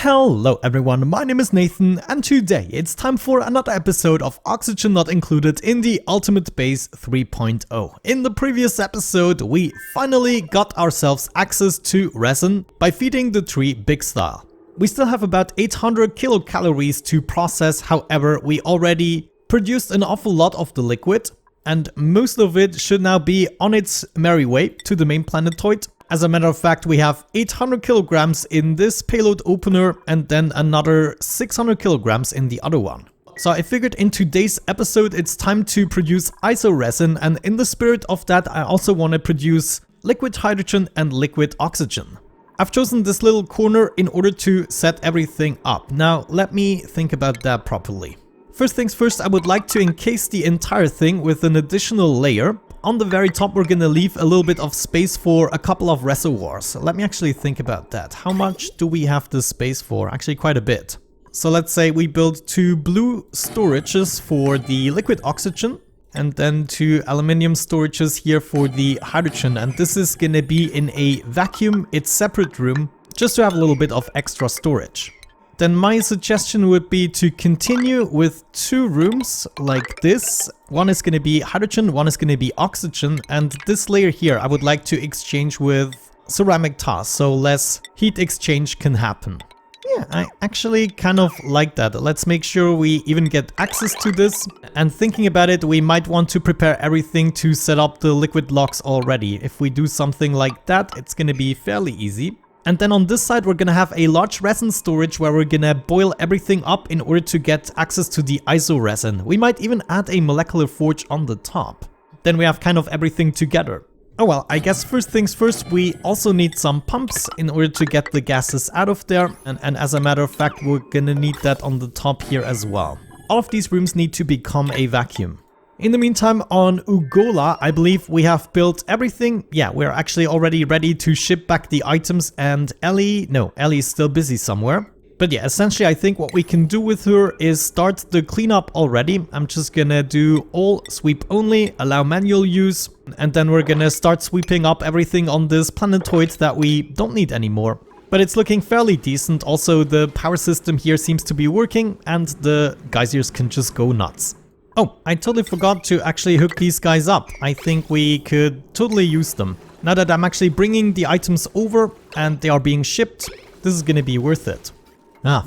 Hello everyone, my name is Nathan and today it's time for another episode of Oxygen Not Included in the Ultimate Base 3.0. In the previous episode we finally got ourselves access to resin by feeding the tree big style. We still have about 800 kilocalories to process, however we already produced an awful lot of the liquid and most of it should now be on its merry way to the main planetoid. As a matter of fact, we have 800 kilograms in this payload opener and then another 600 kilograms in the other one. So I figured in today's episode it's time to produce ISORESIN, and in the spirit of that I also want to produce liquid hydrogen and liquid oxygen. I've chosen this little corner in order to set everything up. Now let me think about that properly. First things first, I would like to encase the entire thing with an additional layer. On the very top we're gonna leave a little bit of space for a couple of reservoirs. Let me actually think about that. How much do we have the space for? Actually quite a bit. So let's say we build 2 blue storages for the liquid oxygen and then 2 aluminium storages here for the hydrogen, and this is gonna be in a vacuum, it's separate room, just to have a little bit of extra storage. Then my suggestion would be to continue with 2 rooms like this. One is going to be hydrogen, one is going to be oxygen, and this layer here I would like to exchange with ceramic tiles, so less heat exchange can happen. Yeah, I actually kind of like that. Let's make sure we even get access to this. And thinking about it, we might want to prepare everything to set up the liquid locks already. If we do something like that, it's going to be fairly easy. And then on this side we're gonna have a large resin storage where we're gonna boil everything up in order to get access to the ISORESIN. We might even add a molecular forge on the top. Then we have kind of everything together. Oh well, I guess first things first, we also need some pumps in order to get the gases out of there. And as a matter of fact, we're gonna need that on the top here as well. All of these rooms need to become a vacuum. In the meantime, on Ugola, I believe we have built everything. Yeah, we're actually already ready to ship back the items, and Ellie's still busy somewhere. But yeah, essentially I think what we can do with her is start the cleanup already. I'm just gonna do all sweep only, allow manual use, and then we're gonna start sweeping up everything on this planetoid that we don't need anymore. But it's looking fairly decent. Also, the power system here seems to be working, and the geysers can just go nuts. Oh, I totally forgot to actually hook these guys up. I think we could totally use them. Now that I'm actually bringing the items over and they are being shipped, this is gonna be worth it.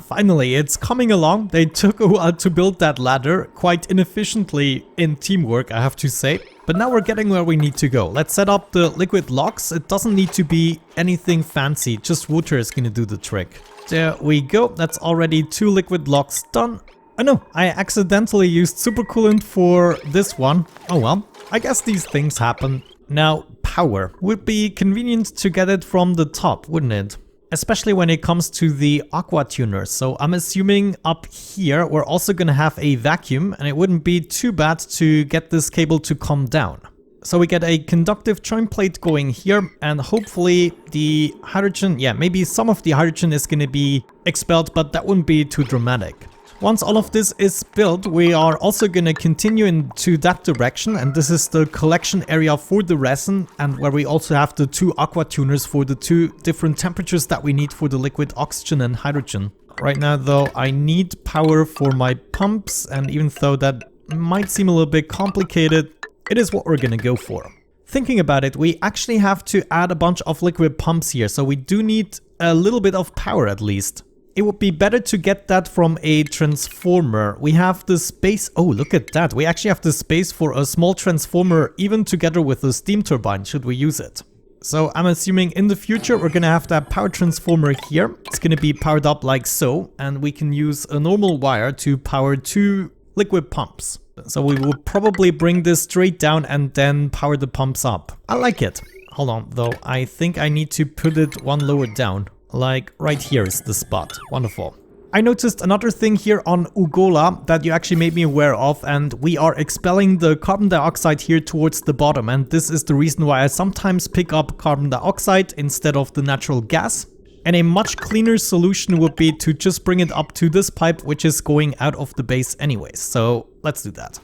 Finally, it's coming along. They took a while to build that ladder, quite inefficiently in teamwork, I have to say. But now we're getting where we need to go. Let's set up the liquid locks. It doesn't need to be anything fancy, just water is gonna do the trick. There we go, that's already 2 liquid locks done. Oh no, I accidentally used supercoolant for this one. Oh well, I guess these things happen. Now, power. Would be convenient to get it from the top, wouldn't it? Especially when it comes to the aqua tuners. So I'm assuming up here we're also gonna have a vacuum, and it wouldn't be too bad to get this cable to come down. So we get a conductive joint plate going here, and hopefully the hydrogen, yeah, maybe some of the hydrogen is gonna be expelled, but that wouldn't be too dramatic. Once all of this is built, we are also going to continue into that direction, and this is the collection area for the resin, and where we also have the 2 aqua tuners for the 2 different temperatures that we need for the liquid oxygen and hydrogen. Right now though, I need power for my pumps, and even though that might seem a little bit complicated, it is what we're going to go for. Thinking about it, we actually have to add a bunch of liquid pumps here, so we do need a little bit of power at least. It would be better to get that from a transformer. We have the space. Oh, look at that. We actually have the space for a small transformer, even together with a steam turbine, should we use it. So I'm assuming in the future we're gonna have that power transformer here. It's gonna be powered up like so, and we can use a normal wire to power 2 liquid pumps. So we will probably bring this straight down and then power the pumps up. I like it. Hold on though, I think I need to put it one lower down. Like right here is the spot. Wonderful. I noticed another thing here on Ugola that you actually made me aware of, and we are expelling the carbon dioxide here towards the bottom, and this is the reason why I sometimes pick up carbon dioxide instead of the natural gas. And a much cleaner solution would be to just bring it up to this pipe, which is going out of the base anyways. So let's do that.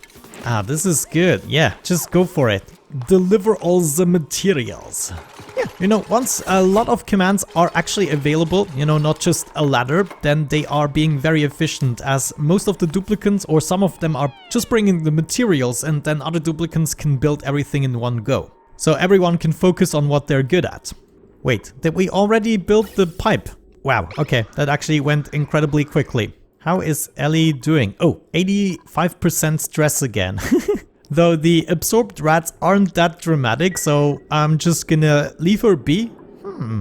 This is good. Yeah, just go for it. deliver all the materials. Yeah, you know, once a lot of commands are actually available, you know, not just a ladder, then they are being very efficient, as most of the duplicants or some of them are just bringing the materials, and then other duplicants can build everything in one go. So everyone can focus on what they're good at. Wait, did we already build the pipe? Wow, okay, that actually went incredibly quickly. How is Ellie doing? Oh, 85% stress again. Though the absorbed rats aren't that dramatic, so I'm just gonna leave her be.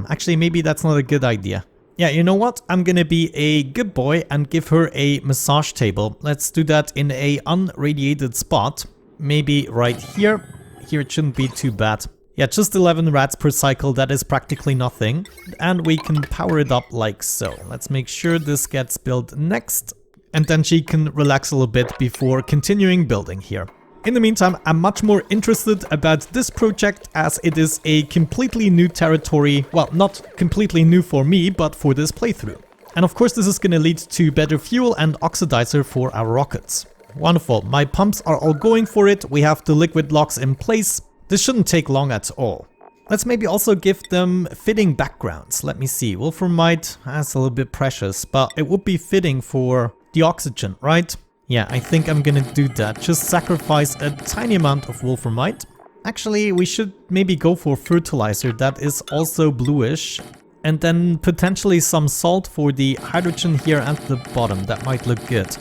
Actually, maybe that's not a good idea. Yeah, you know what? I'm gonna be a good boy and give her a massage table. Let's do that in a unradiated spot. Maybe right here. Here it shouldn't be too bad. Yeah, just 11 rats per cycle, that is practically nothing. And we can power it up like so. Let's make sure this gets built next. And then she can relax a little bit before continuing building here. In the meantime, I'm much more interested about this project, as it is a completely new territory. Well, not completely new for me, but for this playthrough. And of course this is going to lead to better fuel and oxidizer for our rockets. Wonderful, my pumps are all going for it, we have the liquid locks in place. This shouldn't take long at all. Let's maybe also give them fitting backgrounds. Let me see, wolframite, that's a little bit precious, but it would be fitting for the oxygen, right? Yeah, I think I'm gonna do that. Just sacrifice a tiny amount of wolframite. Actually, we should maybe go for fertilizer. That is also bluish. And then potentially some salt for the hydrogen here at the bottom. That might look good.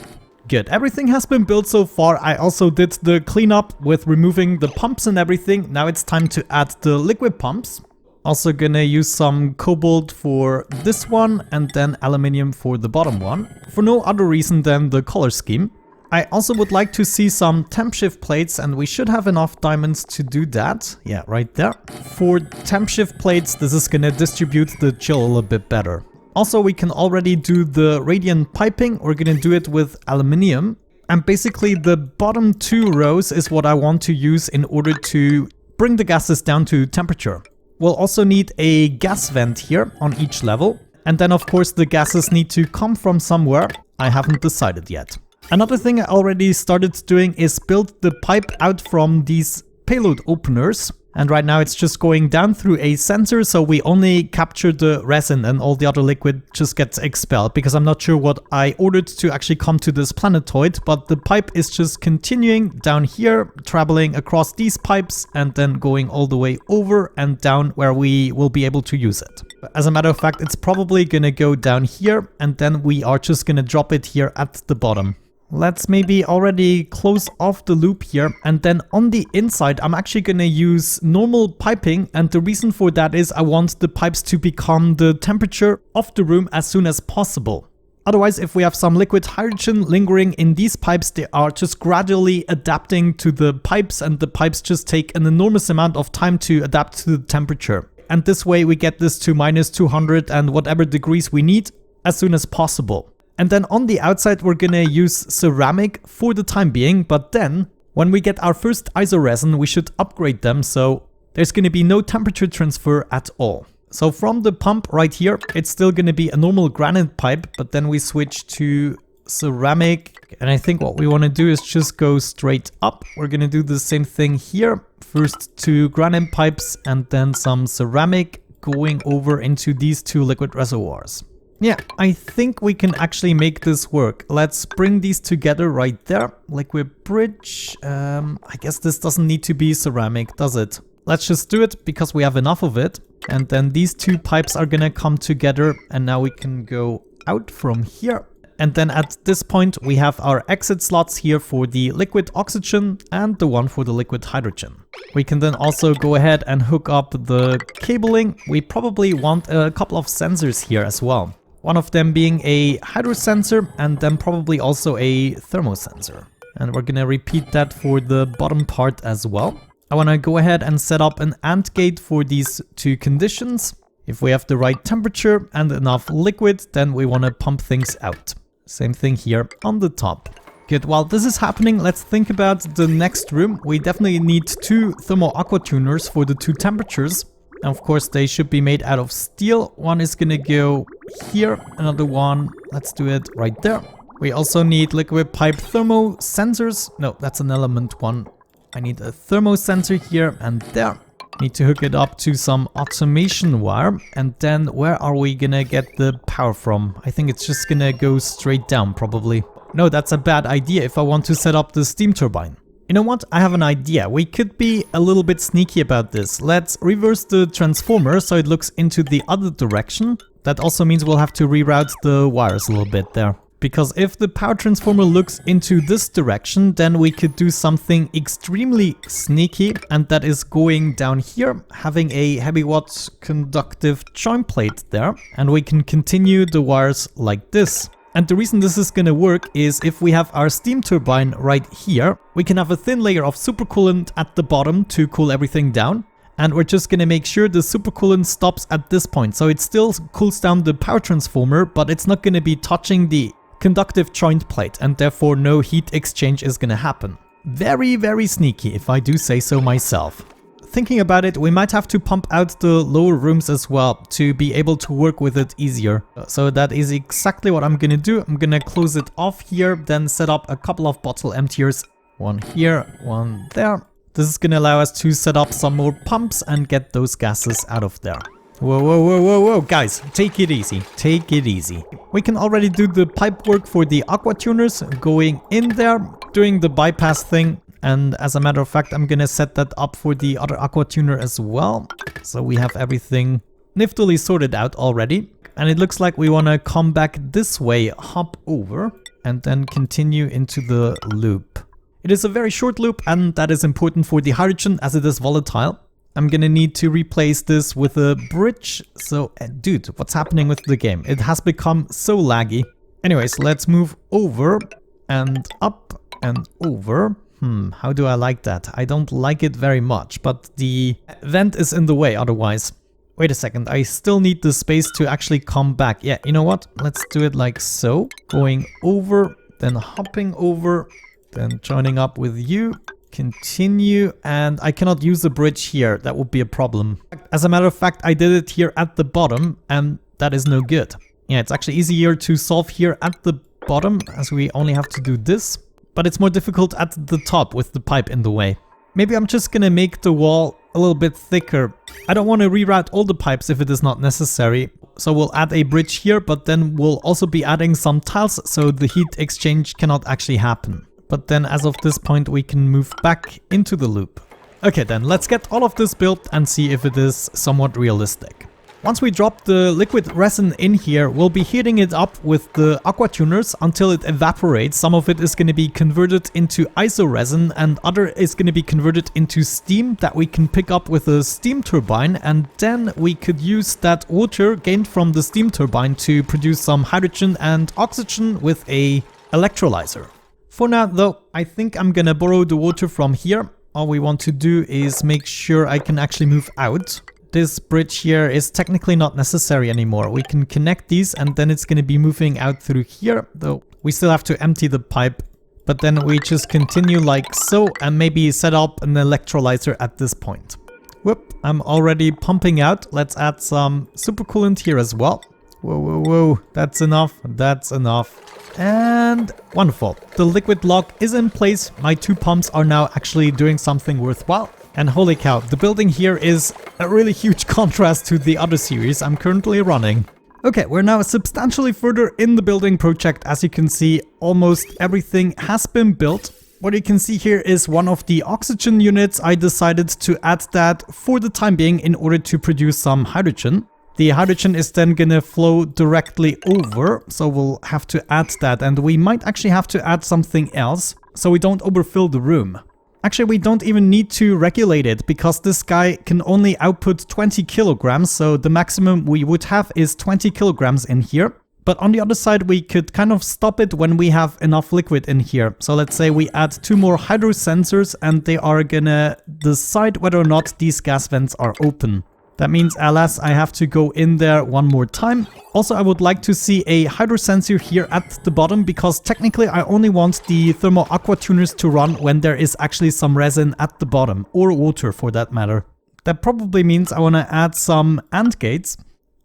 Good. Everything has been built so far. I also did the cleanup with removing the pumps and everything. Now it's time to add the liquid pumps. Also gonna use some cobalt for this one and then aluminium for the bottom one. For no other reason than the color scheme. I also would like to see some temp shift plates, and we should have enough diamonds to do that. Yeah, right there. For temp shift plates, this is gonna distribute the chill a little bit better. Also, we can already do the radiant piping. We're gonna do it with aluminium. And basically the bottom two rows is what I want to use in order to bring the gases down to temperature. We'll also need a gas vent here on each level. And then of course the gases need to come from somewhere. I haven't decided yet. Another thing I already started doing is build the pipe out from these payload openers. And right now it's just going down through a sensor, so we only capture the resin and all the other liquid just gets expelled, because I'm not sure what I ordered to actually come to this planetoid, but the pipe is just continuing down here, traveling across these pipes and then going all the way over and down where we will be able to use it. As a matter of fact, it's probably gonna go down here and then we are just gonna drop it here at the bottom. Let's maybe already close off the loop here, and then on the inside I'm actually gonna use normal piping, and the reason for that is I want the pipes to become the temperature of the room as soon as possible. Otherwise, if we have some liquid hydrogen lingering in these pipes, they are just gradually adapting to the pipes, and the pipes just take an enormous amount of time to adapt to the temperature. And this way we get this to minus 200 and whatever degrees we need as soon as possible. And then on the outside we're gonna use ceramic for the time being, but then when we get our first ISORESIN we should upgrade them, so there's gonna be no temperature transfer at all. So from the pump right here, it's still gonna be a normal granite pipe, but then we switch to ceramic. And I think what we wanna do is just go straight up. We're gonna do the same thing here. First 2 granite pipes and then some ceramic going over into these 2 liquid reservoirs. Yeah, I think we can actually make this work. Let's bring these together right there. Liquid bridge. I guess this doesn't need to be ceramic, does it? Let's just do it because we have enough of it. And then these 2 pipes are gonna come together, and now we can go out from here. And then at this point we have our exit slots here for the liquid oxygen and the one for the liquid hydrogen. We can then also go ahead and hook up the cabling. We probably want a couple of sensors here as well. One of them being a hydro sensor and then probably also a thermo sensor. And we're gonna repeat that for the bottom part as well. I wanna go ahead and set up an AND gate for these 2 conditions. If we have the right temperature and enough liquid, then we wanna pump things out. Same thing here on the top. Good, while this is happening, let's think about the next room. We definitely need 2 thermal aqua tuners for the 2 temperatures. And of course they should be made out of steel. One is gonna go here, another one, let's do it right there. We also need liquid pipe thermo sensors. No, that's an element one. I need a thermosensor here and there. Need to hook it up to some automation wire. And then where are we gonna get the power from? I think it's just gonna go straight down probably. No, that's a bad idea if I want to set up the steam turbine. You know what? I have an idea. We could be a little bit sneaky about this. Let's reverse the transformer so it looks into the other direction. That also means we'll have to reroute the wires a little bit there. Because if the power transformer looks into this direction, then we could do something extremely sneaky, and that is going down here, having a heavy watt conductive joint plate there, and we can continue the wires like this. And the reason this is gonna work is if we have our steam turbine right here, we can have a thin layer of supercoolant at the bottom to cool everything down. And we're just gonna make sure the supercoolant stops at this point. So it still cools down the power transformer, but it's not gonna be touching the conductive joint plate, and therefore no heat exchange is gonna happen. Very, very sneaky, if I do say so myself. Thinking about it, we might have to pump out the lower rooms as well to be able to work with it easier. So that is exactly what I'm gonna do. I'm gonna close it off here, then set up a couple of bottle emptiers. One here, one there. This is gonna allow us to set up some more pumps and get those gases out of there. Whoa, whoa, whoa, whoa, whoa, guys, take it easy, take it easy. We can already do the pipe work for the aqua tuners, going in there, doing the bypass thing. And as a matter of fact, I'm gonna set that up for the other aqua tuner as well. So we have everything niftily sorted out already. And it looks like we wanna come back this way, hop over, and then continue into the loop. It is a very short loop, and that is important for the hydrogen as it is volatile. I'm gonna need to replace this with a bridge. So, dude, what's happening with the game? It has become so laggy. Anyways, let's move over and up and over. How do I like that? I don't like it very much, but the vent is in the way otherwise. Wait a second, I still need the space to actually come back. Yeah, you know what? Let's do it like so. Going over, then hopping over, then joining up with you. Continue, and I cannot use the bridge here. That would be a problem. As a matter of fact, I did it here at the bottom, and that is no good. Yeah, it's actually easier to solve here at the bottom, as we only have to do this. But it's more difficult at the top with the pipe in the way. Maybe I'm just gonna make the wall a little bit thicker. I don't want to reroute all the pipes if it is not necessary. So we'll add a bridge here, but then we'll also be adding some tiles so the heat exchange cannot actually happen. But then as of this point, we can move back into the loop. Okay, then let's get all of this built and see if it is somewhat realistic. Once we drop the liquid resin in here, we'll be heating it up with the aqua tuners until it evaporates. Some of it is going to be converted into ISORESIN, and other is going to be converted into steam that we can pick up with a steam turbine, and then we could use that water gained from the steam turbine to produce some hydrogen and oxygen with a electrolyzer. For now though, I think I'm gonna borrow the water from here. All we want to do is make sure I can actually move out. This bridge here is technically not necessary anymore. We can connect these and then it's gonna be moving out through here, though we still have to empty the pipe. But then we just continue like so and maybe set up an electrolyzer at this point. Whoop, I'm already pumping out. Let's add some supercoolant here as well. Whoa, whoa, whoa, that's enough, that's enough. And wonderful, the liquid lock is in place. My two pumps are now actually doing something worthwhile. And holy cow, the building here is a really huge contrast to the other series I'm currently running. Okay, we're now substantially further in the building project. As you can see, almost everything has been built. What you can see here is one of the oxygen units. I decided to add that for the time being in order to produce some hydrogen. The hydrogen is then gonna flow directly over, so we'll have to add that, and we might actually have to add something else so we don't overfill the room. Actually, we don't even need to regulate it because this guy can only output 20 kilograms, so the maximum we would have is 20 kilograms in here. But on the other side, we could kind of stop it when we have enough liquid in here. So let's say we add 2 more hydro sensors and they are gonna decide whether or not these gas vents are open. That means, alas, I have to go in there one more time. Also, I would like to see a hydro sensor here at the bottom because technically I only want the thermal aqua tuners to run when there is actually some resin at the bottom, or water for that matter. That probably means I want to add some AND gates.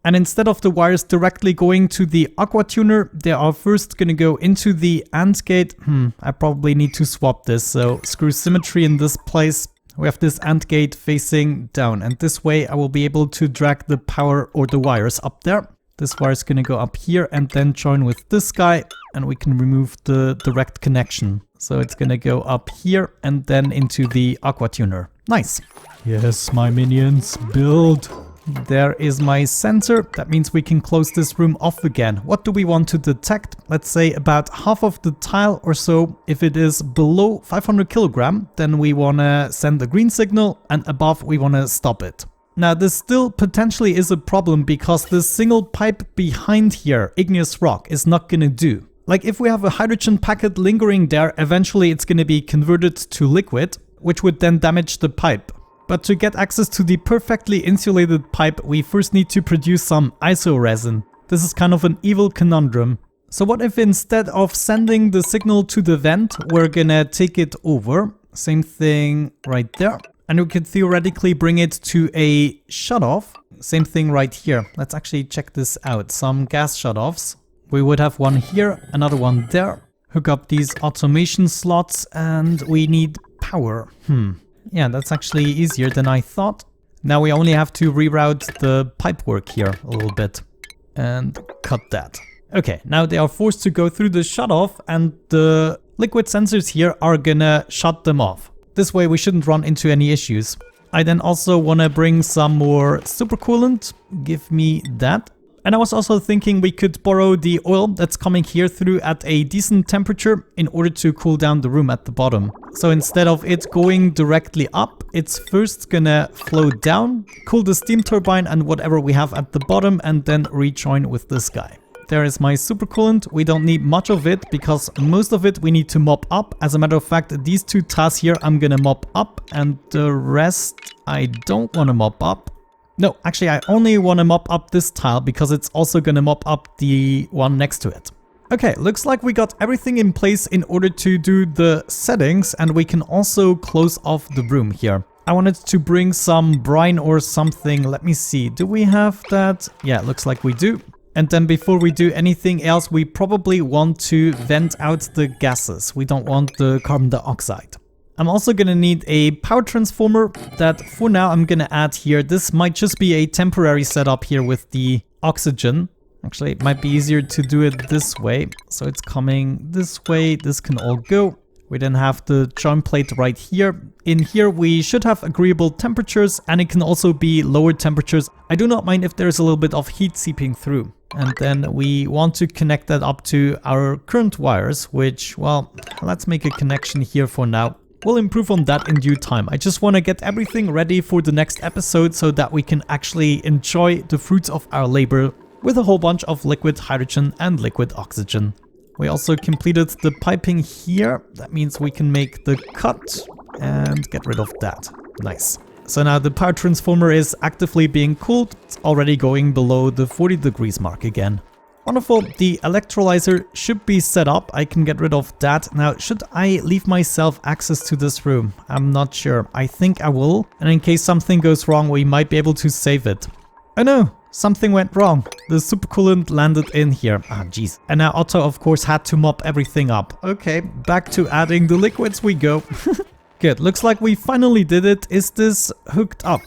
And instead of the wires directly going to the aqua tuner, they are first going to go into the AND gate. I probably need to swap this. So screw symmetry in this place. We have this AND gate facing down. And this way I will be able to drag the power or the wires up there. This wire is going to go up here and then join with this guy. And we can remove the direct connection. So it's going to go up here and then into the aqua tuner. Nice. Yes, my minions, build. There is my sensor. That means we can close this room off again. What do we want to detect? Let's say about half of the tile or so. If it is below 500 kilogram, then we want to send a green signal, and above we want to stop it. Now this still potentially is a problem because this single pipe behind here, igneous rock, is not going to do. Like if we have a hydrogen packet lingering there, eventually it's going to be converted to liquid, which would then damage the pipe. But to get access to the perfectly insulated pipe, we first need to produce some ISORESIN. This is kind of an evil conundrum. So what if instead of sending the signal to the vent, we're gonna take it over? Same thing right there. And we could theoretically bring it to a shutoff. Same thing right here. Let's actually check this out. Some gas shutoffs. We would have one here, another one there. Hook up these automation slots, and we need power. Yeah, that's actually easier than I thought. Now we only have to reroute the pipework here a little bit and cut that. Okay, now they are forced to go through the shutoff, and the liquid sensors here are gonna shut them off. This way we shouldn't run into any issues. I then also want to bring some more supercoolant. Give me that. And I was also thinking we could borrow the oil that's coming here through at a decent temperature in order to cool down the room at the bottom. So instead of it going directly up, it's first gonna flow down, cool the steam turbine and whatever we have at the bottom, and then rejoin with this guy. There is my supercoolant. We don't need much of it because most of it we need to mop up. As a matter of fact, these two tiles here I'm gonna mop up, and the rest I don't want to mop up. No, actually I only want to mop up this tile because it's also going to mop up the one next to it. Okay, looks like we got everything in place in order to do the settings, and we can also close off the room here. I wanted to bring some brine or something. Let me see. Do we have that? Yeah, it looks like we do. And then before we do anything else, we probably want to vent out the gases. We don't want the carbon dioxide. I'm also going to need a power transformer that for now I'm going to add here. This might just be a temporary setup here with the oxygen. Actually, it might be easier to do it this way. So it's coming this way. This can all go. We then have the joint plate right here. In here, we should have agreeable temperatures, and it can also be lower temperatures. I do not mind if there's a little bit of heat seeping through. And then we want to connect that up to our current wires, which, well, let's make a connection here for now. We'll improve on that in due time. I just want to get everything ready for the next episode so that we can actually enjoy the fruits of our labor with a whole bunch of liquid hydrogen and liquid oxygen. We also completed the piping here. That means we can make the cut and get rid of that. Nice. So now the power transformer is actively being cooled. It's already going below the 40 degrees mark again. Wonderful, the electrolyzer should be set up. I can get rid of that. Now, should I leave myself access to this room? I'm not sure. I think I will. And in case something goes wrong, we might be able to save it. Oh no, something went wrong. The supercoolant landed in here. Ah, jeez. And now Otto, of course, had to mop everything up. Okay, back to adding the liquids we go. Good, looks like we finally did it. Is this hooked up?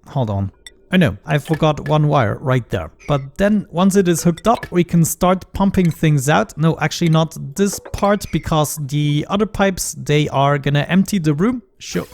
Hold on. Oh no, I forgot one wire right there. But then once it is hooked up, we can start pumping things out. No, actually not this part, because the other pipes, they are gonna empty the room. Show,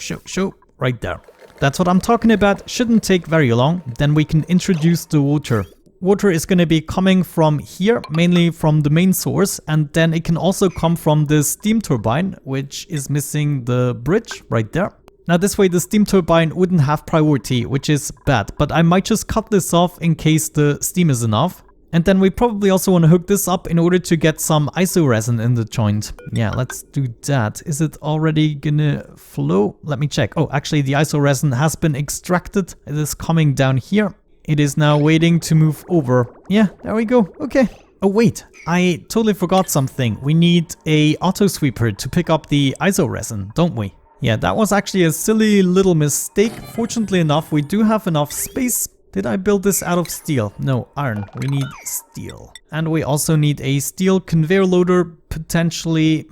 right there. That's what I'm talking about. Shouldn't take very long. Then we can introduce the water. Water is gonna be coming from here, mainly from the main source. And then it can also come from the steam turbine, which is missing the bridge right there. Now this way the steam turbine wouldn't have priority, which is bad, but I might just cut this off in case the steam is enough. And then we probably also want to hook this up in order to get some isoresin in the joint. Yeah, let's do that. Is it already gonna flow? Let me check. Oh, actually the isoresin has been extracted. It is coming down here. It is now waiting to move over. Yeah, there we go. Okay. Oh wait, I totally forgot something. We need a auto sweeper to pick up the isoresin, don't we? Yeah, that was actually a silly little mistake. Fortunately enough, we do have enough space. Did I build this out of steel? No, iron. We need steel. And we also need a steel conveyor loader, potentially.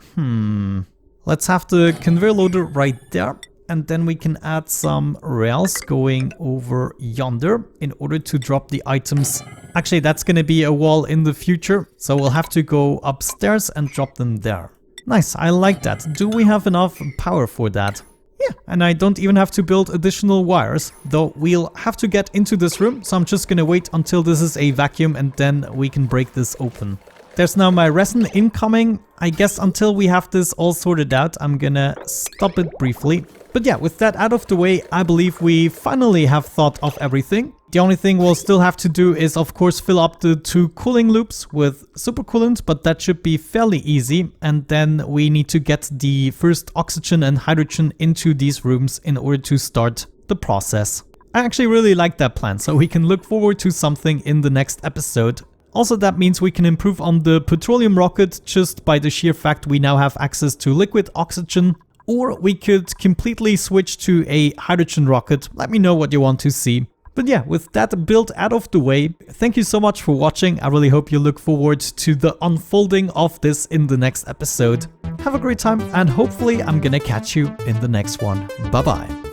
Let's have the conveyor loader right there. And then we can add some rails going over yonder in order to drop the items. Actually, that's going to be a wall in the future. So we'll have to go upstairs and drop them there. Nice, I like that. Do we have enough power for that? Yeah, and I don't even have to build additional wires, though we'll have to get into this room, so I'm just gonna wait until this is a vacuum and then we can break this open. There's now my resin incoming. I guess until we have this all sorted out, I'm gonna stop it briefly. But yeah, with that out of the way, I believe we finally have thought of everything. The only thing we'll still have to do is, of course, fill up the 2 cooling loops with supercoolant, but that should be fairly easy. And then we need to get the first oxygen and hydrogen into these rooms in order to start the process. I actually really like that plan, so we can look forward to something in the next episode. Also, that means we can improve on the petroleum rocket just by the sheer fact we now have access to liquid oxygen. Or we could completely switch to a hydrogen rocket. Let me know what you want to see. But yeah, with that build out of the way, thank you so much for watching. I really hope you look forward to the unfolding of this in the next episode. Have a great time, and hopefully I'm gonna catch you in the next one. Bye bye.